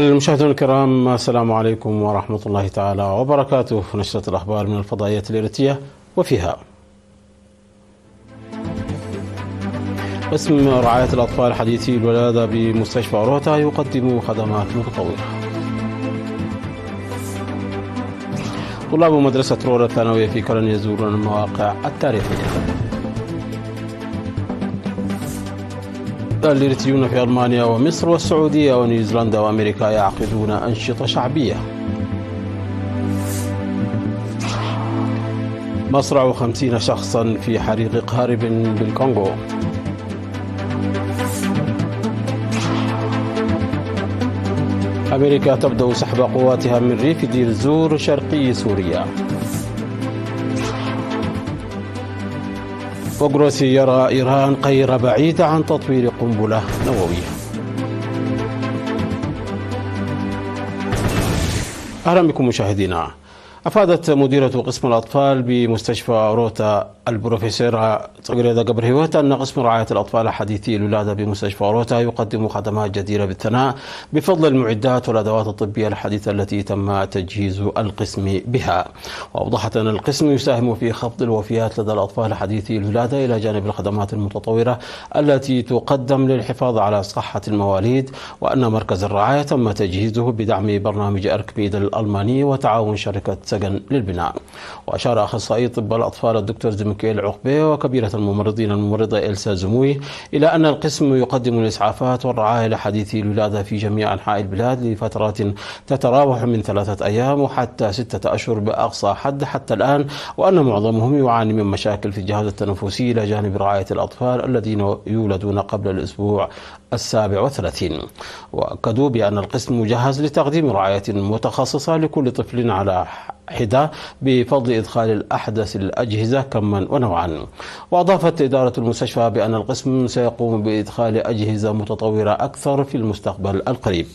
المشاهدون الكرام، السلام عليكم ورحمة الله تعالى وبركاته. نشرة الأخبار من الفضائية الإريترية، وفيها: قسم رعاية الأطفال حديثي الولادة بمستشفى روتا يقدم خدمات متطورة. طلاب مدرسة رورا الثانوية في كرن يزورون المواقع التاريخية. الإريتريون في ألمانيا ومصر والسعودية ونيوزيلندا وأمريكا يعقدون أنشطة شعبية. مصرع 50 شخصا في حريق قارب بالكونغو. أمريكا تبدأ سحب قواتها من ريف دير الزور شرقي سوريا. وغروسي يرى إيران غير بعيدة عن تطوير قنبلة نووية. أهلا بكم مشاهدينا. أفادت مديرة قسم الأطفال بمستشفى روتا البروفيسورة تغريدة قبرهيوت أن قسم رعاية الأطفال حديثي الولادة بمستشفى روتا يقدم خدمات جديرة بالثناء بفضل المعدات والأدوات الطبية الحديثة التي تم تجهيز القسم بها. وأوضحت أن القسم يساهم في خفض الوفيات لدى الأطفال حديثي الولادة إلى جانب الخدمات المتطورة التي تقدم للحفاظ على صحة المواليد، وأن مركز الرعاية تم تجهيزه بدعم برنامج أركميد الألماني وتعاون شركة سجن للبناء. وأشار أخصائي طب الأطفال الدكتور زميكيل عقبة وكبيرة الممرضين الممرضة إلسا زموي إلى أن القسم يقدم الإسعافات والرعاية لحديثي الولادة في جميع أنحاء البلاد لفترات تتراوح من 3 أيام وحتى 6 أشهر بأقصى حد حتى الآن، وأن معظمهم يعاني من مشاكل في الجهاز التنفسي إلى جانب رعاية الأطفال الذين يولدون قبل الأسبوع 37. وأكدوا بأن القسم مجهز لتقديم رعاية متخصصة لكل طفل على حدة بفضل إدخال الأحدث الأجهزة كما ونوعا. وأضافت إدارة المستشفى بأن القسم سيقوم بإدخال أجهزة متطورة أكثر في المستقبل القريب.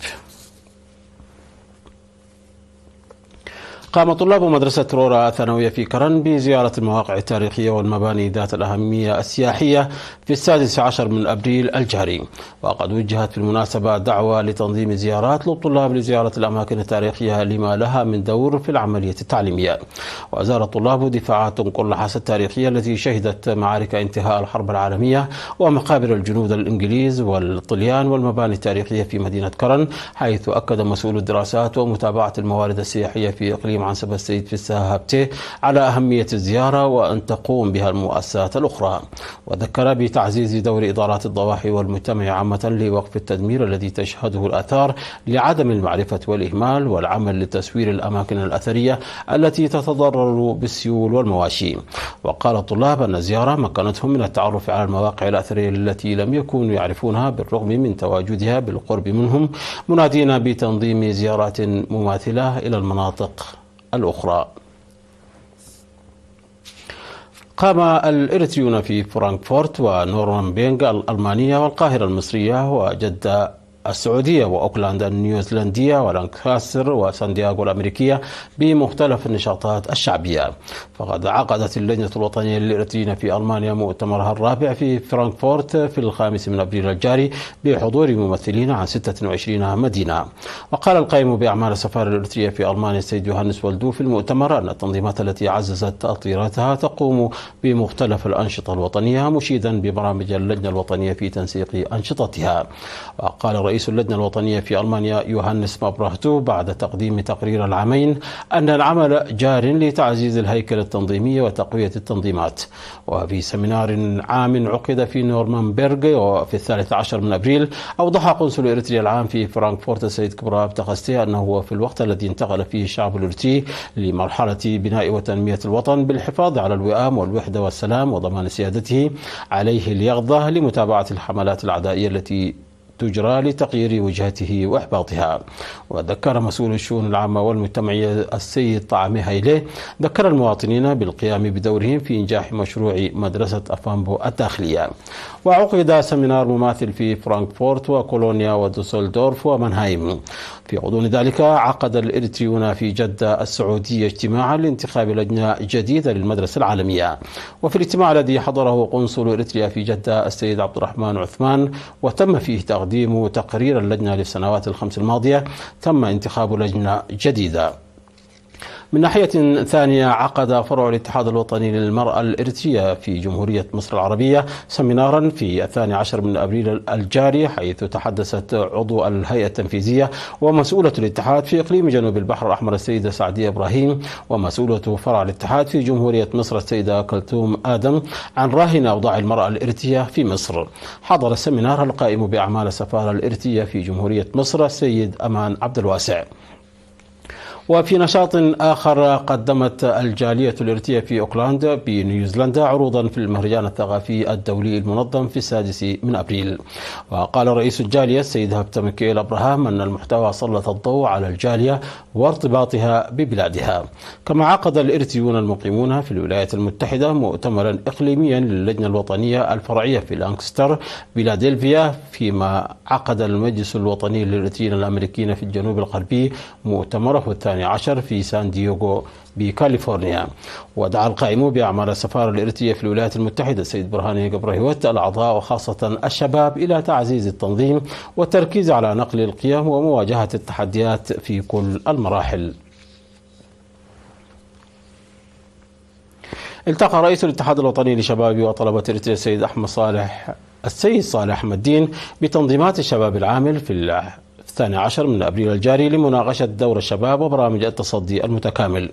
قام طلاب مدرسة رورا الثانوية في كرن بزيارة المواقع التاريخية والمباني ذات الأهمية السياحية في 16 من أبريل الجاري. وقد وجهت في المناسبة دعوة لتنظيم زيارات للطلاب لزيارة الأماكن التاريخية لما لها من دور في العملية التعليمية. وزار الطلاب دفاعات قلحاس التاريخية التي شهدت معارك انتهاء الحرب العالمية ومقابر الجنود الإنجليز والطليان والمباني التاريخية في مدينة كرن، حيث أكد مسؤول الدراسات ومتابعة الموارد السياحية في إقليم عنسب السيد في الساهبتي على أهمية الزيارة وأن تقوم بها المؤسسات الأخرى. وذكر بتعزيز دور إدارات الضواحي والمجتمع عامة لوقف التدمير الذي تشهده الآثار لعدم المعرفة والإهمال، والعمل لتسوير الأماكن الأثرية التي تتضرر بالسيول والمواشي. وقال الطلاب أن الزيارة مكنتهم من التعرف على المواقع الأثرية التي لم يكونوا يعرفونها بالرغم من تواجدها بالقرب منهم، منادين بتنظيم زيارات مماثلة إلى المناطق الأخرى. قام الإريتريون في فرانكفورت ونورنبيرغ الألمانية والقاهرة المصرية وجدة السعودية وأوكلاند النيوزيلندية ولانكاستر وساندياغو الأمريكية بمختلف النشاطات الشعبية. فقد عقدت اللجنة الوطنية للإريتريين في ألمانيا مؤتمرها الرابع في فرانكفورت في 5 من أبريل الجاري بحضور ممثلين عن 26 مدينة. وقال القائم بأعمال السفارة الإريترية في ألمانيا السيد يوهانس والدو في المؤتمر أن التنظيمات التي عززت تأطيراتها تقوم بمختلف الأنشطة الوطنية، مشيدا ببرامج اللجنة الوطنية في تنسيق أنشطتها. وقال رئيس اللجنة الوطنية في ألمانيا يوهانس مابراهتو بعد تقديم تقرير العامين أن العمل جار لتعزيز الهيكل التنظيمي وتقوية التنظيمات. وفي سمينار عام عقد في نورمنبرغ وفي 13 من أبريل، أوضح قنصل إريتريا العام في فرانكفورت السيد كبراب تخستي أنه هو في الوقت الذي انتقل فيه الشعب الإريتري لمرحلة بناء وتنمية الوطن بالحفاظ على الوئام والوحدة والسلام وضمان سيادته، عليه اليقظة لمتابعة الحملات العدائية التي تجرى لتغيير وجهته وإحباطها. وذكر مسؤول الشؤون العامة والمجتمعية السيد طعمي هيلي ذكر المواطنين بالقيام بدورهم في إنجاح مشروع مدرسة أفامبو الداخلية. وعقد سمينار مماثل في فرانكفورت وكولونيا ودوسلدورف ومنهايم. في غضون ذلك عقد الإريتريون في جدة السعودية اجتماعا لانتخاب لجنة جديدة للمدرسة العالمية. وفي الاجتماع الذي حضره قنصل إريتريا في جدة السيد عبد الرحمن عثمان وتم فيه تقديم تقديم تقرير اللجنة للسنوات الخمس الماضية تم انتخاب لجنة جديدة. من ناحية ثانية، عقد فرع الاتحاد الوطني للمرأة الإريترية في جمهورية مصر العربية سمينارا في 12 من أبريل الجاري، حيث تحدثت عضو الهيئة التنفيذية ومسؤولة الاتحاد في إقليم جنوب البحر الأحمر السيدة سعدية إبراهيم، ومسؤولة فرع الاتحاد في جمهورية مصر السيدة كلثوم آدم، عن راهن أوضاع المرأة الإريترية في مصر. حضر السمينار القائم بأعمال السفارة الإريترية في جمهورية مصر السيد أمان عبد الواسع. وفي نشاط آخر، قدمت الجالية الإريترية في أوكلاند بنيوزيلندا عروضا في المهرجان الثقافي الدولي المنظم في 6 من أبريل. وقال رئيس الجالية السيد هبتة ميكائيل أبراهام أن المحتوى سلط الضوء على الجالية وارتباطها ببلادها. كما عقد الإريتريون المقيمون في الولايات المتحدة مؤتمرا إقليميا للجنة الوطنية الفرعية في لانكستر فيلادلفيا، فيما عقد المجلس الوطني للإريتريين الأمريكيين في الجنوب الغربي مؤتمره الثاني عشر في سان دييغو بكاليفورنيا. ودعا القائم بأعمال السفارة الإريترية في الولايات المتحدة السيد برهاني قبرهيوت الأعضاء وخاصة الشباب إلى تعزيز التنظيم والتركيز على نقل القيم ومواجهة التحديات في كل المراحل. التقى رئيس الاتحاد الوطني لشباب وطلبة إريتريا السيد صالح أحمد الدين بتنظيمات الشباب العامل في 12 من أبريل الجاري لمناقشة دور الشباب وبرامج التصدي المتكامل.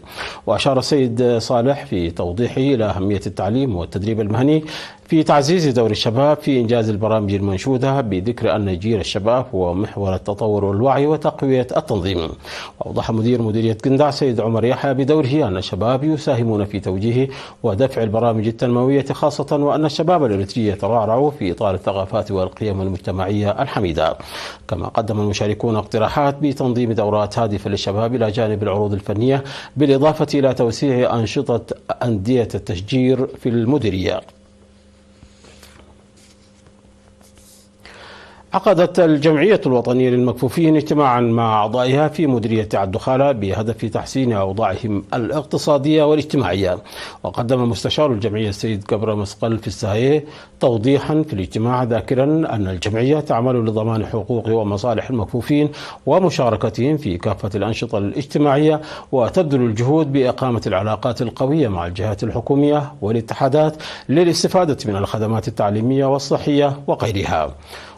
وأشار السيد صالح في توضيحه إلى أهمية التعليم والتدريب المهني في تعزيز دور الشباب في إنجاز البرامج المنشودة، بذكر أن جيل الشباب هو محور التطور والوعي وتقوية التنظيم. وأوضح مديرية قندع سيد عمر يحيى بدوره أن الشباب يساهمون في توجيه ودفع البرامج التنموية خاصة، وأن الشباب الإريتري يترعرع في إطار الثقافات والقيم المجتمعية الحميدة. كما قدم المشاركون اقتراحات بتنظيم دورات هادفة للشباب إلى جانب العروض الفنية، بالإضافة إلى توسيع أنشطة أندية التشجير في المديرية. عقدت الجمعية الوطنية للمكفوفين اجتماعا مع أعضائها في مديرية عالدخالة بهدف تحسين أوضاعهم الاقتصادية والاجتماعية. وقدم مستشار الجمعية السيد كبرى مسقل في الساهية توضيحا في الاجتماع، ذاكرا أن الجمعية تعمل لضمان حقوق ومصالح المكفوفين ومشاركتهم في كافة الأنشطة الاجتماعية، وتبذل الجهود بإقامة العلاقات القوية مع الجهات الحكومية والاتحادات للاستفادة من الخدمات التعليمية والصحية وغيرها.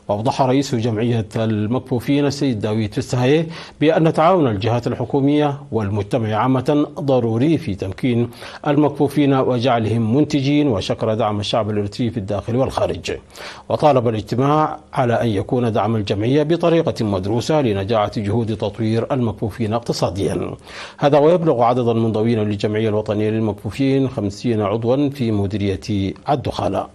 وأوضح رئيس جمعية المكفوفين السيد داوود فستهاي بأن تعاون الجهات الحكومية والمجتمع عامة ضروري في تمكين المكفوفين وجعلهم منتجين، وشكر دعم الشعب الإريتري في الداخل والخارج. وطالب الاجتماع على أن يكون دعم الجمعية بطريقة مدروسة لنجاعة جهود تطوير المكفوفين اقتصاديا. هذا ويبلغ عدد المنضوين للجمعية الوطنية للمكفوفين 50 عضوا في مديرية الدخالة.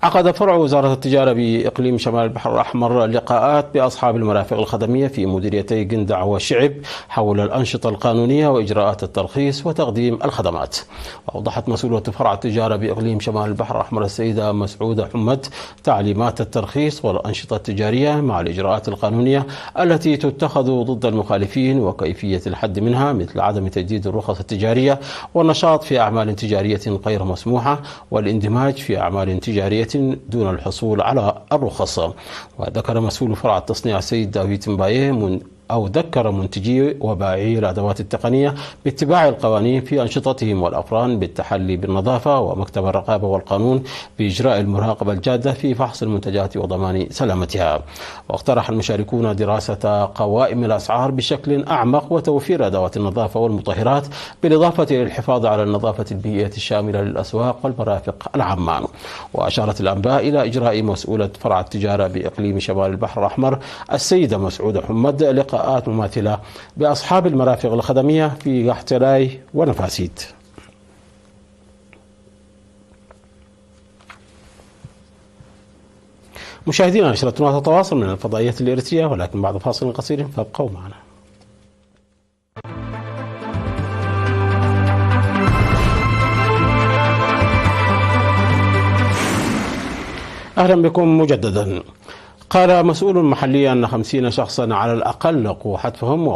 عقد فرع وزارة التجارة بإقليم شمال البحر الأحمر لقاءات بأصحاب المرافق الخدمية في مديريتي قندع وشعب حول الأنشطة القانونية وإجراءات الترخيص وتقديم الخدمات. وأوضحت مسؤولة فرع التجارة بإقليم شمال البحر الأحمر السيدة مسعودة حمد تعليمات الترخيص والأنشطة التجارية مع الإجراءات القانونية التي تتخذ ضد المخالفين وكيفية الحد منها، مثل عدم تجديد الرخص التجارية والنشاط في أعمال تجارية غير مسموحة والاندماج في أعمال تجارية دون الحصول على الرخص. وذكر مسؤول فرع التصنيع السيد داوود مبايه ذكر منتجي وبائعي الأدوات التقنية باتباع القوانين في أنشطتهم، والأفران بالتحلي بالنظافة، ومكتب الرقابة والقانون بإجراء المراقبة الجادة في فحص المنتجات وضمان سلامتها. واقترح المشاركون دراسة قوائم الأسعار بشكل أعمق وتوفير أدوات النظافة والمطهرات، بالإضافة إلى الحفاظ على النظافة البيئية الشاملة للأسواق والمرافق العامة. وأشارت الأنباء إلى إجراء مسؤولة فرع التجارة بإقليم شمال البحر الأحمر السيدة مسعودة حمد لقاءات مماثلة بأصحاب المرافق الخدمية في قحطلاي ونفاسيت. مشاهدينا، نشرتنا تتواصل من الفضائية الإريترية، ولكن بعد فاصل قصير فابقوا معنا. أهلا بكم مجددا. قال مسؤول محلي أن 50 شخصا على الأقل لقوا حتفهم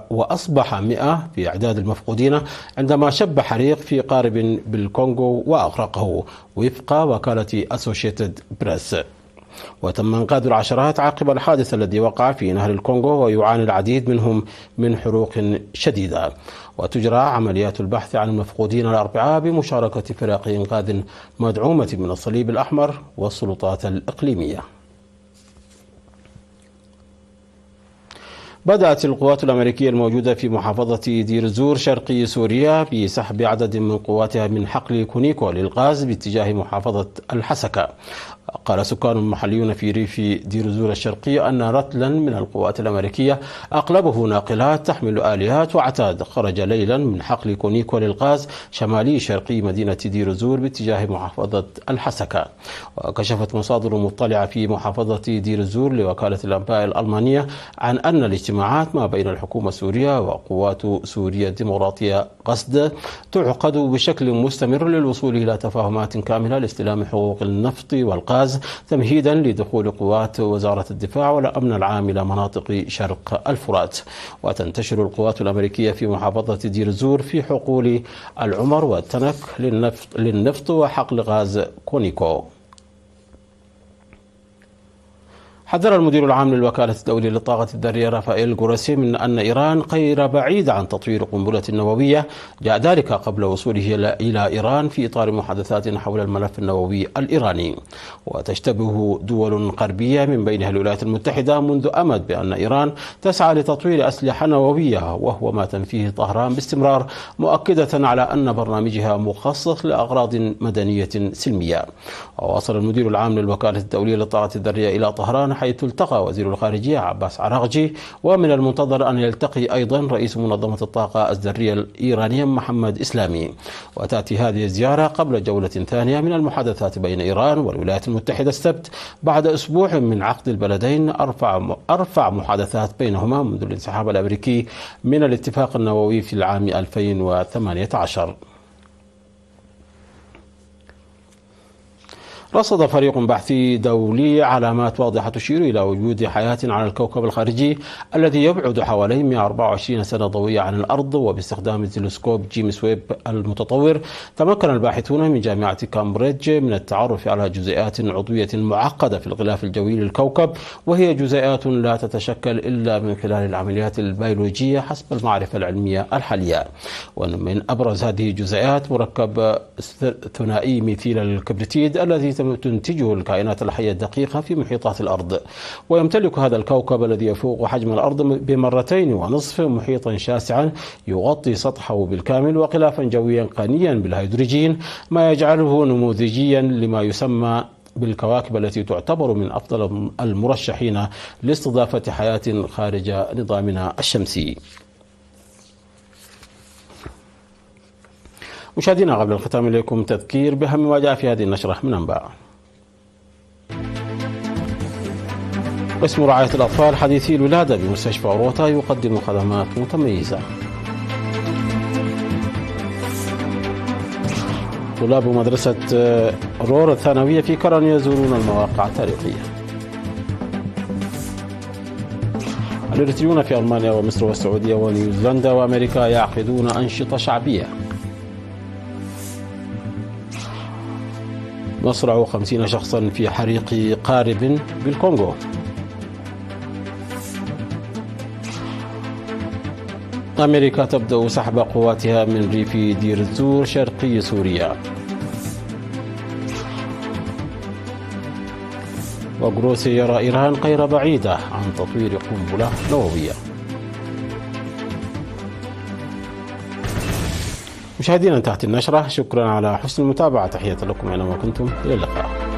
وأصبح 100 في إعداد المفقودين عندما شب حريق في قارب بالكونغو وأغرقه وفق وكالة أسوشيتد بريس. وتم إنقاذ العشرات عقب الحادث الذي وقع في نهر الكونغو ويعاني العديد منهم من حروق شديدة. وتجرى عمليات البحث عن المفقودين الأربعاء بمشاركة فرق إنقاذ مدعومة من الصليب الأحمر والسلطات الإقليمية. بدأت القوات الأمريكية الموجودة في محافظة دير الزور شرقي سوريا بسحب عدد من قواتها من حقل كونيكو للغاز باتجاه محافظة الحسكة. قال سكان محليون في ريف دير الزور الشرقي أن رتلا من القوات الأمريكية أغلبه ناقلات تحمل آليات وعتاد خرج ليلا من حقل كونيكو للغاز شمالي شرقي مدينة دير الزور باتجاه محافظة الحسكة. وكشفت مصادر مطلعة في محافظة دير الزور لوكالة الأنباء الألمانية عن أن الاجتماعات ما بين الحكومة السورية وقوات سوريا الديمقراطية قسد تعقد بشكل مستمر للوصول إلى تفاهمات كاملة لاستلام حقوق النفط والغاز تمهيدا لدخول قوات وزارة الدفاع والأمن العام إلى مناطق شرق الفرات. وتنتشر القوات الأمريكية في محافظة دير الزور في حقول العمر والتنك للنفط وحقل غاز كونيكو. حذر المدير العام للوكالة الدولية للطاقة الذرية رافائيل غروسي من أن إيران غير بعيدة عن تطوير قنبلة نووية، جاء ذلك قبل وصوله إلى إيران في إطار محادثات حول الملف النووي الإيراني. وتشتبه دول غربية من بينها الولايات المتحدة منذ أمد بأن إيران تسعى لتطوير أسلحة نووية، وهو ما تنفيه طهران باستمرار، مؤكدة على أن برنامجها مخصص لأغراض مدنية سلمية. وواصل المدير العام للوكالة الدولية للطاقة الذرية إلى طهران حيث التقى وزير الخارجية عباس عراغجي، ومن المنتظر أن يلتقي أيضا رئيس منظمة الطاقة الذرية الإيرانية محمد إسلامي. وتأتي هذه الزيارة قبل جولة ثانية من المحادثات بين إيران والولايات المتحدة السبت بعد أسبوع من عقد البلدين أرفع محادثات بينهما منذ الانسحاب الأمريكي من الاتفاق النووي في العام 2018. رصد فريق بحثي دولي علامات واضحة تشير إلى وجود حياة على الكوكب الخارجي الذي يبعد حوالي 124 سنة ضوئية عن الأرض. وباستخدام تلسكوب جيمس ويب المتطور تمكن الباحثون من جامعة كامبريدج من التعرف على جزيئات عضوية معقدة في الغلاف الجوي للكوكب، وهي جزيئات لا تتشكل إلا من خلال العمليات البيولوجية حسب المعرفة العلمية الحالية. ومن أبرز هذه الجزيئات مركب ثنائي ميثيل الكبريتيد الذي تنتجه الكائنات الحية الدقيقة في محيطات الأرض. ويمتلك هذا الكوكب الذي يفوق حجم الأرض ب2.5 محيطا شاسعا يغطي سطحه بالكامل وغلافا جويا غنيا بالهيدروجين، ما يجعله نموذجيا لما يسمى بالكواكب التي تعتبر من أفضل المرشحين لاستضافة حياة خارج نظامنا الشمسي. مشاهدينا، قبل الختام إليكم تذكير بأهم ما جاء في هذه النشرة من أنباء. قسم رعاية الأطفال حديثي الولادة بمستشفى أوروتا يقدم خدمات متميزة. طلاب مدرسة رور الثانوية في كرن يزورون المواقع التاريخية. الإريتريون في ألمانيا ومصر والسعودية ونيوزيلندا وأمريكا يعقدون أنشطة شعبية. مصرع 50 شخصا في حريق قارب بالكونغو. أمريكا تبدأ سحب قواتها من ريف دير الزور شرقي سوريا. وغروسي يرى إيران غير بعيدة عن تطوير قنبلة نووية. مشاهدينا، انتهت النشرة. شكرا على حسن المتابعة. تحية لكم أينما كنتم. إلى اللقاء.